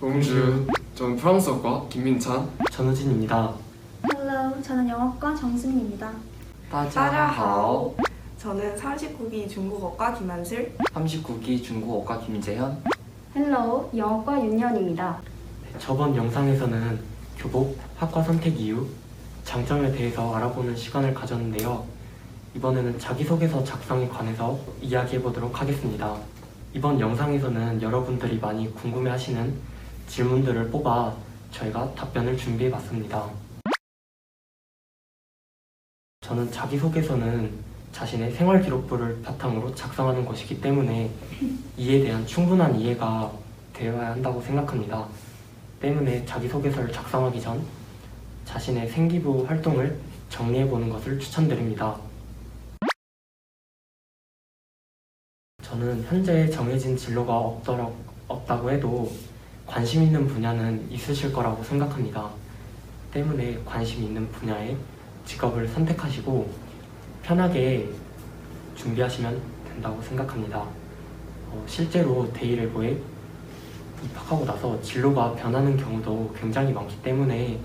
공주. 저는 프랑스어과 김민찬. 전우진입니다. Hello, 저는 영어과 정승희입니다. 大家好. 저는 39기 중국어과 김한슬. 39기 중국어과 김재현. 헬로우, 영어과 윤연입니다. 저번 영상에서는 교복, 학과 선택 이유, 장점에 대해서 알아보는 시간을 가졌는데요. 이번에는 자기소개서 작성에 관해서 이야기해보도록 하겠습니다. 이번 영상에서는 여러분들이 많이 궁금해하시는 질문들을 뽑아 저희가 답변을 준비해봤습니다. 저는 자기소개서는 자신의 생활기록부를 바탕으로 작성하는 것이기 때문에 이에 대한 충분한 이해가 되어야 한다고 생각합니다. 때문에 자기소개서를 작성하기 전 자신의 생기부 활동을 정리해보는 것을 추천드립니다. 저는 현재 정해진 진로가 없다고 해도 관심 있는 분야는 있으실 거라고 생각합니다. 때문에 관심 있는 분야의 직업을 선택하시고 편하게 준비하시면 된다고 생각합니다. 실제로 데일외고에 입학하고 나서 진로가 변하는 경우도 굉장히 많기 때문에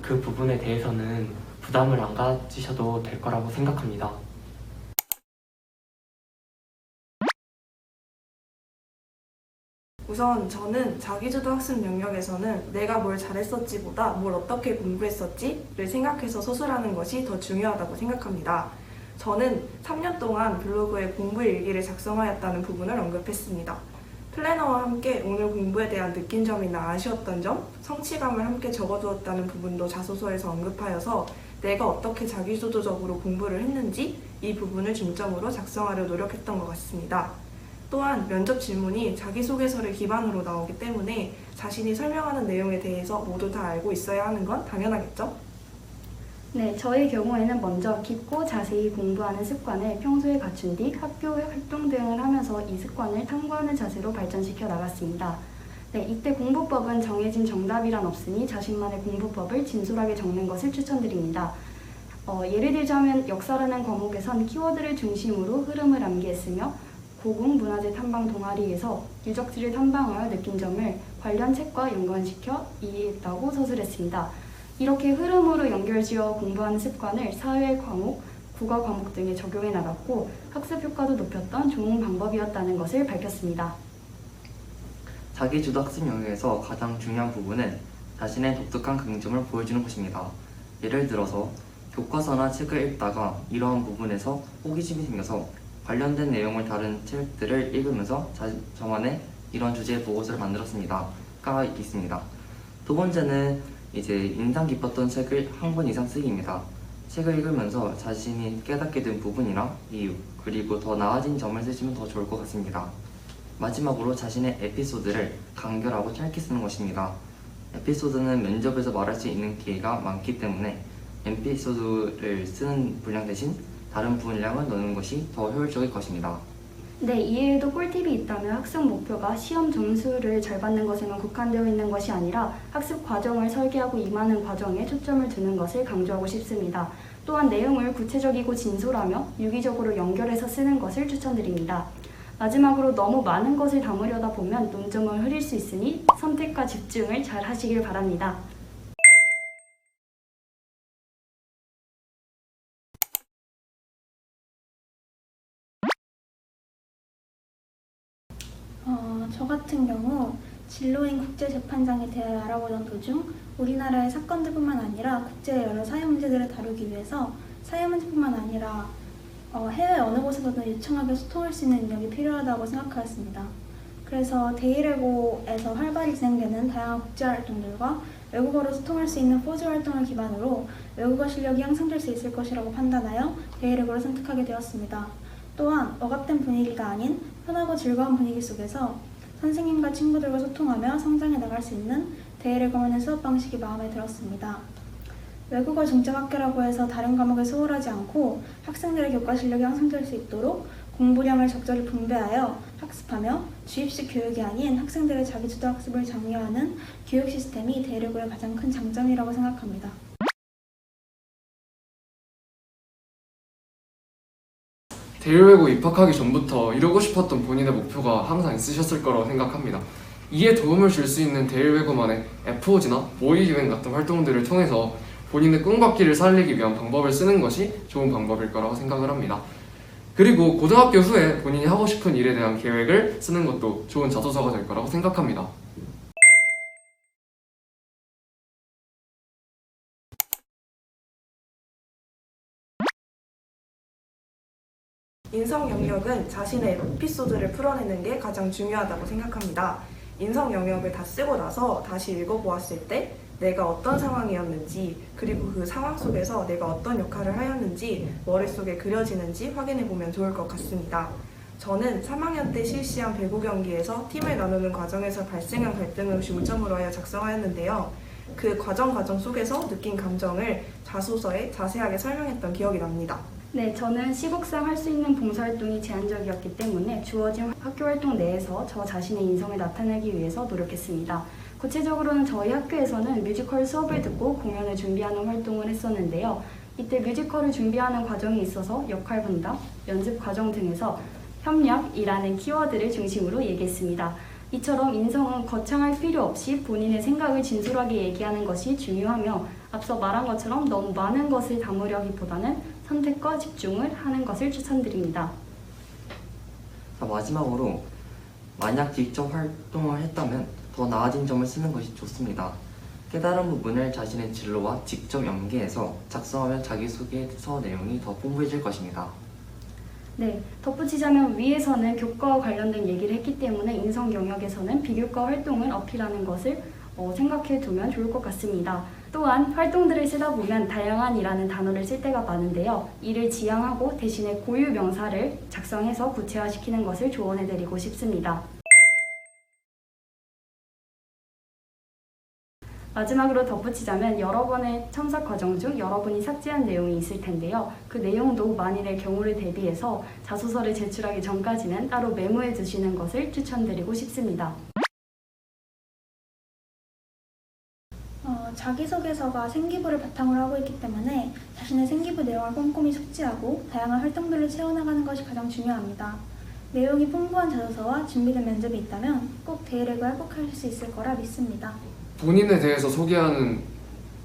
그 부분에 대해서는 부담을 안 가지셔도 될 거라고 생각합니다. 우선 저는 자기주도 학습 영역에서는 내가 뭘 잘했었지보다 뭘 어떻게 공부했었지를 생각해서 서술하는 것이 더 중요하다고 생각합니다. 저는 3년 동안 블로그에 공부 일기를 작성하였다는 부분을 언급했습니다. 플래너와 함께 오늘 공부에 대한 느낀 점이나 아쉬웠던 점, 성취감을 함께 적어두었다는 부분도 자소서에서 언급하여서 내가 어떻게 자기주도적으로 공부를 했는지 이 부분을 중점으로 작성하려 노력했던 것 같습니다. 또한 면접 질문이 자기소개서를 기반으로 나오기 때문에 자신이 설명하는 내용에 대해서 모두 다 알고 있어야 하는 건 당연하겠죠? 네, 저의 경우에는 먼저 깊고 자세히 공부하는 습관을 평소에 갖춘 뒤 학교 활동 등을 하면서 이 습관을 탐구하는 자세로 발전시켜 나갔습니다. 네, 이때 공부법은 정해진 정답이란 없으니 자신만의 공부법을 진솔하게 적는 것을 추천드립니다. 예를 들자면 역사라는 과목에선 키워드를 중심으로 흐름을 암기했으며 고궁 문화재 탐방 동아리에서 유적지를 탐방하여 느낀 점을 관련 책과 연관시켜 이해했다고 서술했습니다. 이렇게 흐름으로 연결지어 공부하는 습관을 사회 과목, 국어 과목 등에 적용해 나갔고 학습 효과도 높였던 좋은 방법이었다는 것을 밝혔습니다. 자기주도 학습 영역에서 가장 중요한 부분은 자신의 독특한 강점을 보여주는 것입니다. 예를 들어서 교과서나 책을 읽다가 이러한 부분에서 호기심이 생겨서 관련된 내용을 다룬 책들을 읽으면서 저만의 이런 주제의 보고서를 만들었습니다가 있습니다. 두 번째는 이제 인상 깊었던 책을 한 권 이상 쓰기입니다. 책을 읽으면서 자신이 깨닫게 된 부분이나 이유, 그리고 더 나아진 점을 쓰시면 더 좋을 것 같습니다. 마지막으로 자신의 에피소드를 간결하고 짧게 쓰는 것입니다. 에피소드는 면접에서 말할 수 있는 기회가 많기 때문에 에피소드를 쓰는 분량 대신 다른 분량을 넣는 것이 더 효율적일 것입니다. 네, 이외에도 꿀팁이 있다면 학습 목표가 시험 점수를 잘 받는 것에만 국한되어 있는 것이 아니라 학습 과정을 설계하고 임하는 과정에 초점을 두는 것을 강조하고 싶습니다. 또한 내용을 구체적이고 진솔하며 유기적으로 연결해서 쓰는 것을 추천드립니다. 마지막으로 너무 많은 것을 담으려다 보면 논점을 흐릴 수 있으니 선택과 집중을 잘 하시길 바랍니다. 저 같은 경우 진로인 국제재판장에 대해 알아보던 도중 우리나라의 사건들뿐만 아니라 국제의 여러 사회 문제들을 다루기 위해서 사회 문제뿐만 아니라 해외 어느 곳에서든 유창하게 소통할 수 있는 능력이 필요하다고 생각하였습니다. 그래서 데일외고에서 활발히 진행되는 다양한 국제활동들과 외국어로 소통할 수 있는 포즈 활동을 기반으로 외국어 실력이 향상될 수 있을 것이라고 판단하여 데일외고를 선택하게 되었습니다. 또한 억압된 분위기가 아닌 편하고 즐거운 분위기 속에서 선생님과 친구들과 소통하며 성장해 나갈 수 있는 데일외고만의 수업 방식이 마음에 들었습니다. 외국어 중점 학교라고 해서 다른 과목에 소홀하지 않고 학생들의 교과 실력이 향상될 수 있도록 공부량을 적절히 분배하여 학습하며 주입식 교육이 아닌 학생들의 자기주도 학습을 장려하는 교육 시스템이 데일외고의 가장 큰 장점이라고 생각합니다. 데일외고 입학하기 전부터 이루고 싶었던 본인의 목표가 항상 있으셨을 거라고 생각합니다. 이에 도움을 줄 수 있는 대일외고만의 FOG나 모의기행 같은 활동들을 통해서 본인의 꿈과 끼를 살리기 위한 방법을 쓰는 것이 좋은 방법일 거라고 생각을 합니다. 그리고 고등학교 후에 본인이 하고 싶은 일에 대한 계획을 쓰는 것도 좋은 자소서가 될 거라고 생각합니다. 인성 영역은 자신의 에피소드를 풀어내는 게 가장 중요하다고 생각합니다. 인성 영역을 다 쓰고 나서 다시 읽어보았을 때 내가 어떤 상황이었는지, 그리고 그 상황 속에서 내가 어떤 역할을 하였는지 머릿속에 그려지는지 확인해보면 좋을 것 같습니다. 저는 3학년 때 실시한 배구 경기에서 팀을 나누는 과정에서 발생한 갈등을 중점으로 하여 작성하였는데요. 그 과정 속에서 느낀 감정을 자소서에 자세하게 설명했던 기억이 납니다. 네, 저는 시국상 할 수 있는 봉사활동이 제한적이었기 때문에 주어진 학교활동 내에서 저 자신의 인성을 나타내기 위해서 노력했습니다. 구체적으로는 저희 학교에서는 뮤지컬 수업을 듣고 공연을 준비하는 활동을 했었는데요. 이때 뮤지컬을 준비하는 과정에 있어서 역할 분담, 연습 과정 등에서 협력이라는 키워드를 중심으로 얘기했습니다. 이처럼 인성은 거창할 필요 없이 본인의 생각을 진솔하게 얘기하는 것이 중요하며 앞서 말한 것처럼 너무 많은 것을 담으려기보다는 선택과 집중을 하는 것을 추천드립니다. 자, 마지막으로 만약 직접 활동을 했다면 더 나아진 점을 쓰는 것이 좋습니다. 깨달은 부분을 자신의 진로와 직접 연계해서 작성하면 자기소개서 내용이 더 풍부해질 것입니다. 네, 덧붙이자면 위에서는 교과와 관련된 얘기를 했기 때문에 인성 영역에서는 비교과 활동을 어필하는 것을 생각해 두면 좋을 것 같습니다. 또한 활동들을 쓰다 보면 다양한이라는 단어를 쓸 때가 많은데요. 이를 지양하고 대신에 고유 명사를 작성해서 구체화시키는 것을 조언해드리고 싶습니다. 마지막으로 덧붙이자면 여러 번의 첨삭 과정 중 여러분이 삭제한 내용이 있을 텐데요. 그 내용도 만일의 경우를 대비해서 자소서를 제출하기 전까지는 따로 메모해 두시는 것을 추천드리고 싶습니다. 자기소개서가 생기부를 바탕으로 하고 있기 때문에 자신의 생기부 내용을 꼼꼼히 숙지하고 다양한 활동들을 채워나가는 것이 가장 중요합니다. 내용이 풍부한 자소서와 준비된 면접이 있다면 꼭 대일외고에 합격하실 수 있을 거라 믿습니다. 본인에 대해서 소개하는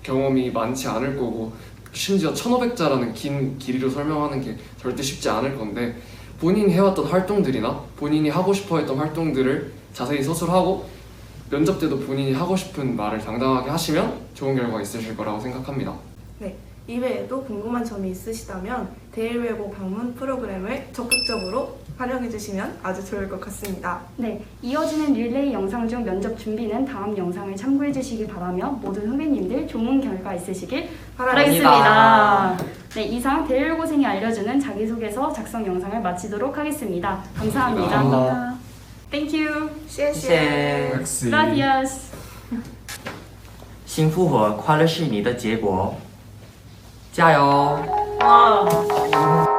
경험이 많지 않을 거고 심지어 1500자라는 긴 길이로 설명하는 게 절대 쉽지 않을 건데 본인이 해왔던 활동들이나 본인이 하고 싶어 했던 활동들을 자세히 서술하고 면접 때도 본인이 하고 싶은 말을 당당하게 하시면 좋은 결과가 있으실 거라고 생각합니다. 네, 이외에도 궁금한 점이 있으시다면 대일외고 방문 프로그램을 적극적으로 활용해 주시면 아주 좋을 것 같습니다. 네, 이어지는 릴레이 영상 중 면접 준비는 다음 영상을 참고해 주시기 바라며 모든 후배님들 좋은 결과 있으시길 바라겠습니다. 네, 이상 대일고생이 알려주는 자기소개서 작성 영상을 마치도록 하겠습니다. 감사합니다. 감사합니다. Thank you. 谢谢。 Gracias. 幸福和快乐是你的结果，加油！哇。